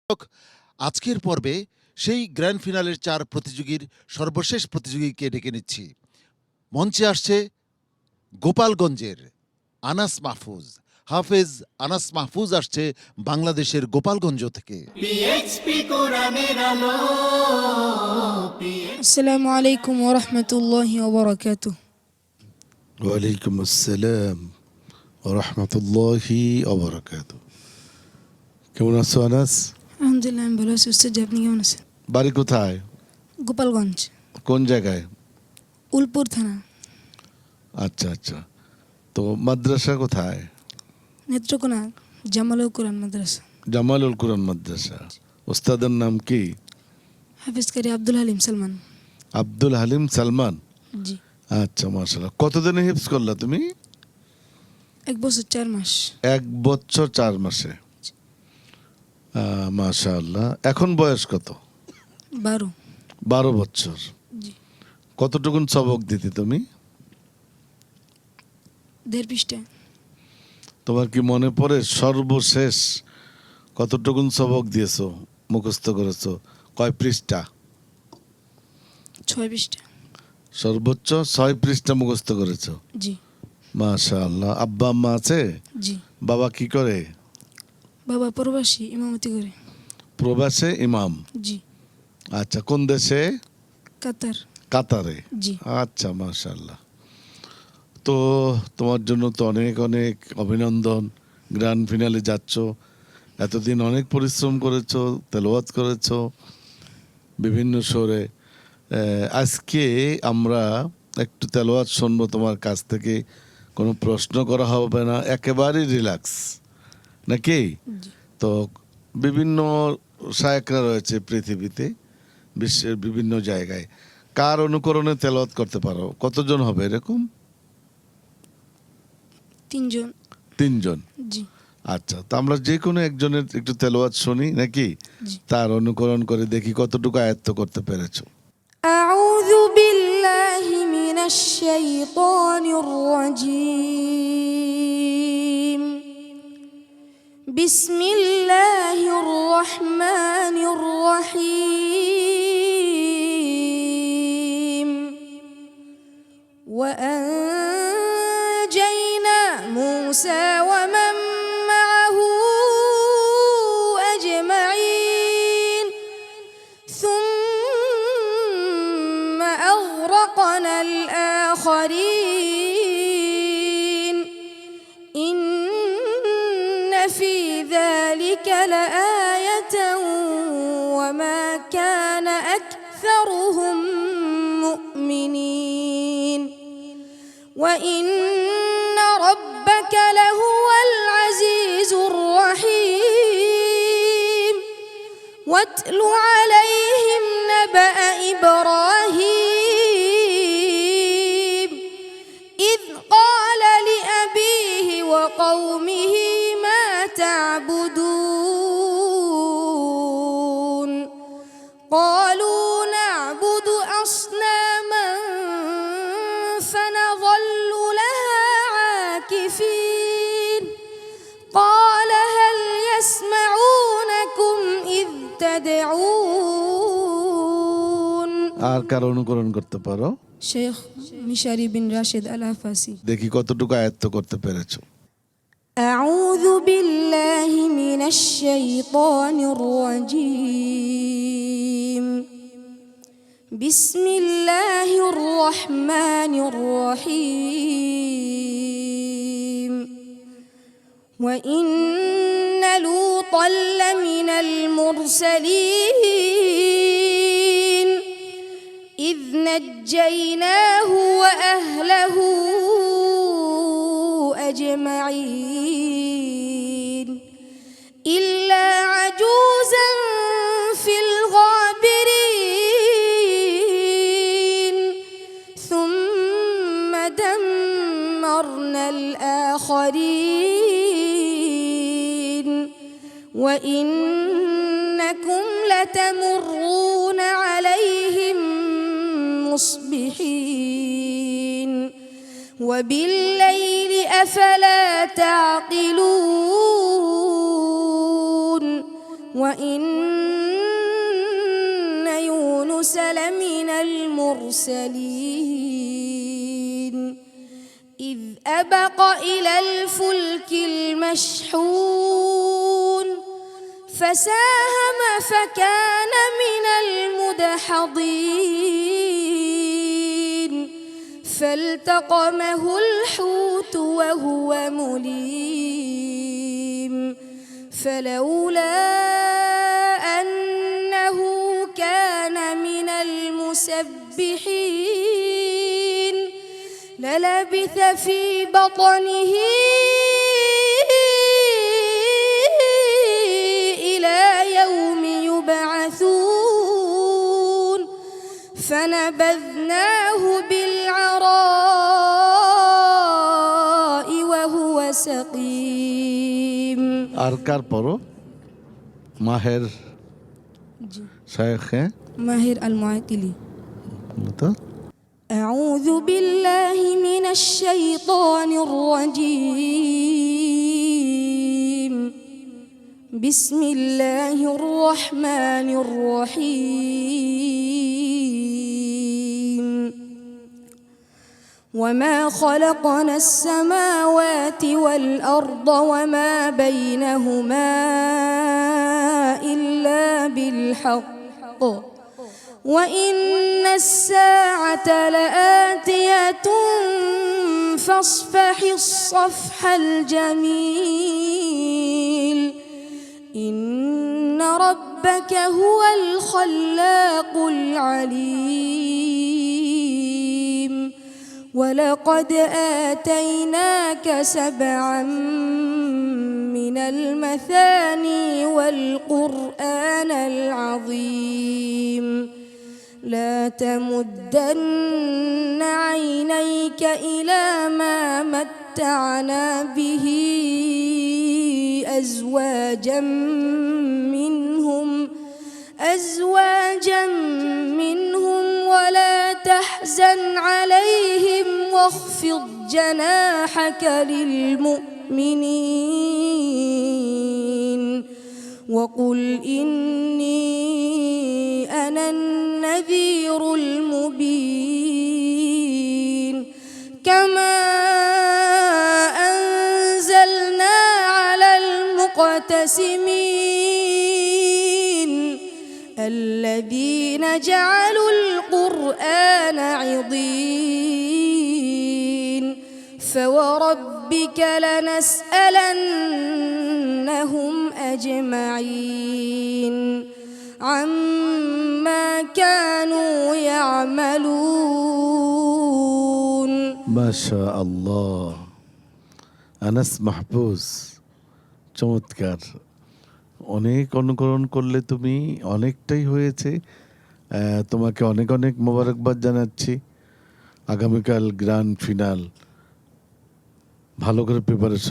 আজকের পর্বে সেই গ্র্যান্ড ফিনালের 4 প্রতিযোগীর সর্বশেষ প্রতিযোগীকে ডেকে নিচ্ছি। মঞ্চে আসছে গোপালগঞ্জের আনাস মাহফুজ। হাফেজ আনাস মাহফুজ আসছে বাংলাদেশের গোপালগঞ্জ থেকে। আসসালামু আলাইকুম ওয়া রাহমাতুল্লাহি ওয়া বারাকাতুহু। ওয়ালাইকুম আসসালাম ওয়া রাহমাতুল্লাহি ওয়া বারাকাতুহু। কেমন আছো আনাস? আলহামদুলিল্লাহ, আমি ভালো আছি। উস্তাদ, আপনি কেমন আছেন? বাড়ি কোথায়? গোপালগঞ্জ, কোন জায়গায়? উলপুর থানা। আচ্ছা আচ্ছা, তো মাদ্রাসা কোথায়? নেত্রকোনা জামালুল কোরআন মাদ্রাসা। জামালুল কুরআন মাদ্রাসা। ওস্তাদের নাম কি? হাফেজ কারি আব্দুল হালিম সালমান। আব্দুল হালিম সালমান। জি। আচ্ছা, মাশাআল্লাহ। কতদিনে হিফজ করলা তুমি? 1 বছর 4 মাস। 1 বছর 4 মাসে। মাশাআল্লাহ। এখন বয়স কত? 12। 12 বছর। জি। কতটুকুন সবক দিতে তুমি? 1.5 পৃষ্ঠা। তোমার কি মনে পড়ে সর্বশেষ কতটুকুন সবক দিয়েছো, মুখস্থ করেছো? কয় পৃষ্ঠা? 6 পৃষ্ঠা। সর্বোচ্চ 6 পৃষ্ঠা মুখস্থ করেছো। জি। মাশাআল্লাহ। আব্বা আম্মা আছে? জি। বাবা কি করে? বাবা প্রবাসী, ইমামতি করে। প্রবাসে ইমাম। জি। আচ্ছা, কোন দেশে? কাতার। কাতারে। জি। আচ্ছা, মাশাআল্লাহ। তো তোমার জন্য তো অনেক অনেক অভিনন্দন। গ্র্যান্ড ফিনালে যাচ্ছ। এতদিন অনেক পরিশ্রম করেছো, তেলাওয়াত করেছো বিভিন্ন সুরে। আজকে আমরা একটু তেলাওয়াত শুনবো তোমার কাছ থেকে। কোনো প্রশ্ন করা হবে না, একেবারেই রিল্যাক্স, নাকি? জি। তো বিভিন্ন শায়েখরা রয়েছে পৃথিবীতে, বিশ্বের বিভিন্ন জায়গায়। কার অনুকরণে তেলাওয়াত করতে পারো? কতজন হবে এরকম? 3 জন। 3 জন। জি। আচ্ছা, তো আমরা যে কোনো একজনের একটু তেলাওয়াত শুনি, নাকি? জি। তার অনুকরণ করে দেখি কতটুকু আয়ত্ত করতে পেরেছো। আউযু বিল্লাহি মিনাশ শাইতানির রাজীম। বিসমিল্লাহির রহমানির রহিম। ওয়া আনজাইনা মূসা ওয়া মান মা'আহু আজমাইন। সুম্মা আগরাকনাল আখারিন। ইন্না ফি যালিকা লাআয়াতান ওয়া মা কানা আকসারুহুম মুমিনিন। ওয়া ইন্না রাব্বাকা লাহুয়াল আজিজুর রহিম। واتل عليهم نبأ إبراهيم إذ قال لأبيه وقومه ما تعبدون قالوا نعبد أصناما فنظل لها عاكفين قال هل يسمعونكم إذ تدعون। আর কার অনুকরণ করতে পারো? শেখ মিশারি বিন রাশিদ আল আফাসি। দেখি কতটুকু আয়ত্ত করতে পেরেছো। আউযু বিল্লাহি মিনাশ শাইতানির রাজীম। বিসমিল্লাহির রহমানির রহিম। ওয়া ইন্না লূতান লামিনাল মুরসালিন إذ نجيناه وأهله أجمعين إلا عجوزا في الغابرين ثم دمرنا الآخرين وإنكم لتمرون عليهم مصبحين وبالليل أفلا تعقلون وإن يونس لمن المرسلين إذ أبق إلى الفلك المشحون فساهم فكان من المدحضين فالتقمه الحوت وهو مليم فلولا أنه كان من المسبحين للبث في بطنه إلى يوم يبعثون فنبذناه بالعراء وهو سقيم আর কার পড়ো? মাহের শায়েখ, হ্যাঁ ماهر المعتلي তো أعوذ بالله من الشيطان الرجيم بسم الله الرحمن الرحيم وما خلقنا السماوات والأرض وما بينهما إلا بالحق وإن الساعة لآتية فاصفح الصفح الجميل إن ربك هو الخلاق العليم ولقد آتيناك 7 من المثاني والقرآن العظيم لا تمدن عينيك إلى ما متعنا به أزواجا منهم ولا تحزن عليهم واخفض جناحك للمؤمنين وقل إني أنا النذير المبين كما أنزلنا على المقتسمين الذين جعلوا القرآن عضين فوربك لنسألنهم أجمعين عما كانوا يعملون মাশা আল্লাহ। আনাস মাহফুজ, চমৎকার। অনেক অনুকরণ করলে তুমি, অনেকটাই হয়েছে। তোমাকে অনেক অনেক মোবারকবাদ জানাচ্ছি। আগামীকাল গ্র্যান্ড ফিনাল, ভালো করে প্রিপারেশন